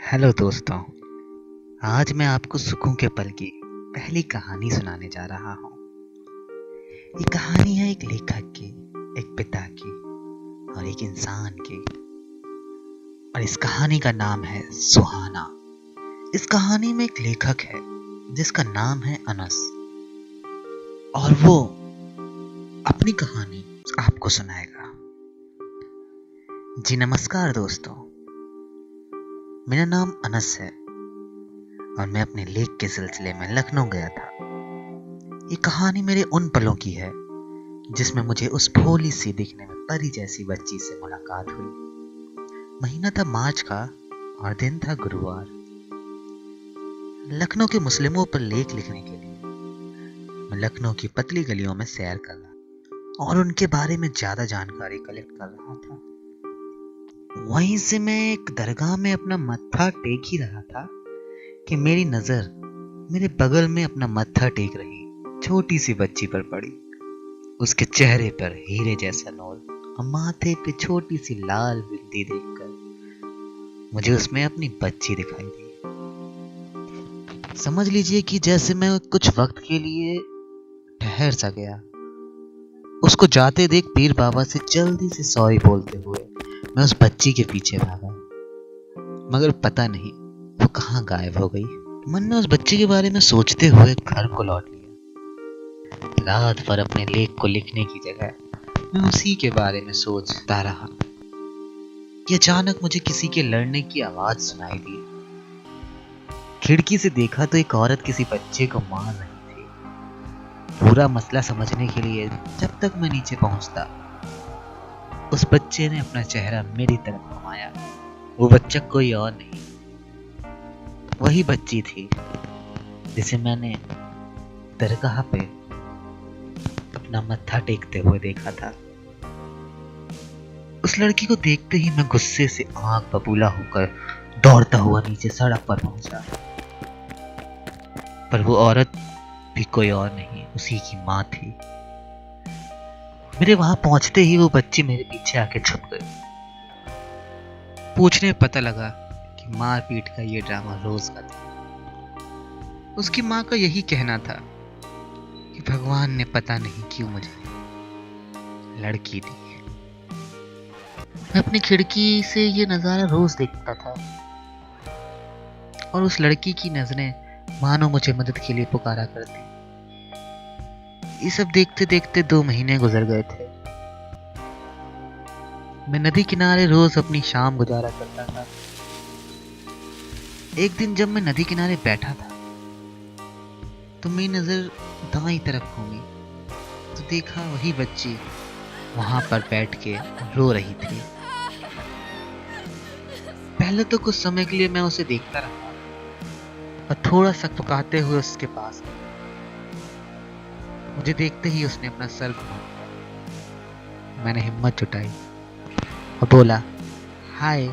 Hello दोस्तों। आज मैं आपको सुकून के पल की पहली कहानी सुनाने जा रहा हूँ। ये कहानी है एक लेखक की, एक पिता की और एक इंसान की। और इस कहानी का नाम है सुहाना। इस कहानी में एक लेखक है जिसका नाम है अनस, और वो अपनी कहानी आपको सुनाएगा। जी नमस्कार दोस्तों, मेरा नाम अनस है और मैं अपने लेख के सिलसिले में लखनऊ गया था। ये कहानी मेरे उन पलों की है जिसमें मुझे उस भोली सी दिखने में परी जैसी बच्ची से मुलाकात हुई। महीना था मार्च का और दिन था गुरुवार। लखनऊ के मुस्लिमों पर लेख लिखने के लिए मैं लखनऊ की पतली गलियों में सैर कर रहा और उनके बारे में ज्यादा जानकारी कलेक्ट कर रहा था। वहीं से मैं एक दरगाह में अपना मत्था टेक ही रहा था कि मेरी नजर मेरे बगल में अपना मत्था टेक रही छोटी सी बच्ची पर पड़ी। उसके चेहरे पर हीरे जैसा नूर और माथे पे छोटी सी लाल बिंदी देखकर मुझे उसमें अपनी बच्ची दिखाई दी। समझ लीजिए कि जैसे मैं कुछ वक्त के लिए ठहर सा गया। उसको जाते देख पीर बाबा से जल्दी से सॉरी बोलते हुए मैं उस बच्ची के पीछे भागा, मगर पता नहीं वो कहाँ गायब हो गई। मन में उस बच्चे के बारे में सोचते हुए घर को लौट लिया। रात भर अपने लेख को लिखने की जगह मैं उसी के बारे में सोचता रहा कि अचानक मुझे किसी के लड़ने की आवाज सुनाई दी। खिड़की से देखा तो एक औरत किसी बच्चे को मार रही थी। पूरा मसला समझने के लिए जब तक मैं नीचे पहुंचता, उस बच्चे ने अपना चेहरा मेरी तरफ घुमाया। वो बच्चा कोई और नहीं, वही बच्ची थी जिसे मैंने दरगाह पे अपना मत्था टेकते हुए देखा था। उस लड़की को देखते ही मैं गुस्से से आंख बबूला होकर दौड़ता हुआ नीचे सड़क पर पहुंचा। पर वो औरत भी कोई और नहीं, उसी की माँ थी। मेरे वहां पहुंचते ही वो बच्ची मेरे पीछे आके छुप गई। पूछने में पता लगा कि मारपीट का ये ड्रामा रोज का था। उसकी माँ का यही कहना था कि भगवान ने पता नहीं क्यों मुझे लड़की दी। मैं अपनी खिड़की से ये नजारा रोज देखता था और उस लड़की की नजरें मानो मुझे मदद के लिए पुकारा करती। ये सब देखते देखते 2 महीने गुजर गए थे। मैं नदी किनारे रोज अपनी शाम गुजारा करता था। एक दिन जब मैं नदी किनारे बैठा था तो मेरी नजर दाईं तरफ घूमी तो देखा वही बच्ची वहां पर बैठ के रो रही थी। पहले तो कुछ समय के लिए मैं उसे देखता रहा और थोड़ा सकपकाते हुए उसके पास गया। मुझे देखते ही उसने अपना सर घुमाया। मैंने हिम्मत जुटाई और बोला हाय।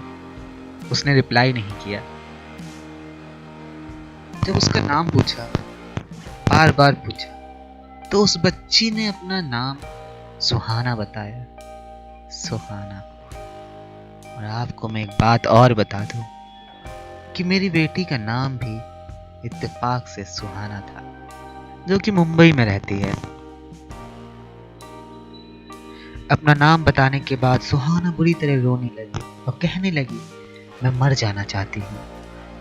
उसने रिप्लाई नहीं किया। जब उसका नाम पूछा, बार बार पूछा, तो उस बच्ची ने अपना नाम सुहाना बताया। सुहाना। और आपको मैं एक बात और बता दूं कि मेरी बेटी का नाम भी इत्तेफाक से सुहाना था, जो कि मुंबई में रहती है। अपना नाम बताने के बाद सुहाना बुरी तरह रोने लगी और कहने लगी मैं मर जाना चाहती हूँ।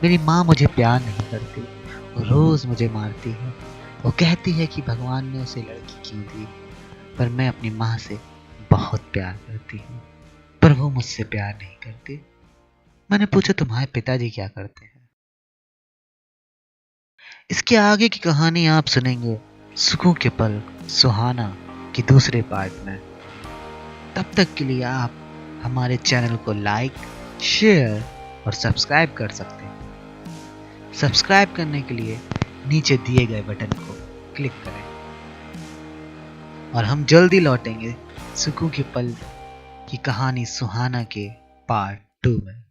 मेरी माँ मुझे प्यार नहीं करती, वो रोज मुझे मारती है। वो कहती है कि भगवान ने उसे लड़की क्यों दी, पर मैं अपनी माँ से बहुत प्यार करती हूँ, पर वो मुझसे प्यार नहीं करती। मैंने पूछा तुम्हारे पिताजी क्या करते हैं? इसके आगे की कहानी आप सुनेंगे सुकून के पल सुहाना की दूसरे पार्ट में। तब तक के लिए आप हमारे चैनल को लाइक, शेयर और सब्सक्राइब कर सकते हैं। सब्सक्राइब करने के लिए नीचे दिए गए बटन को क्लिक करें और हम जल्दी लौटेंगे सुकून के पल की कहानी सुहाना के पार्ट 2 में।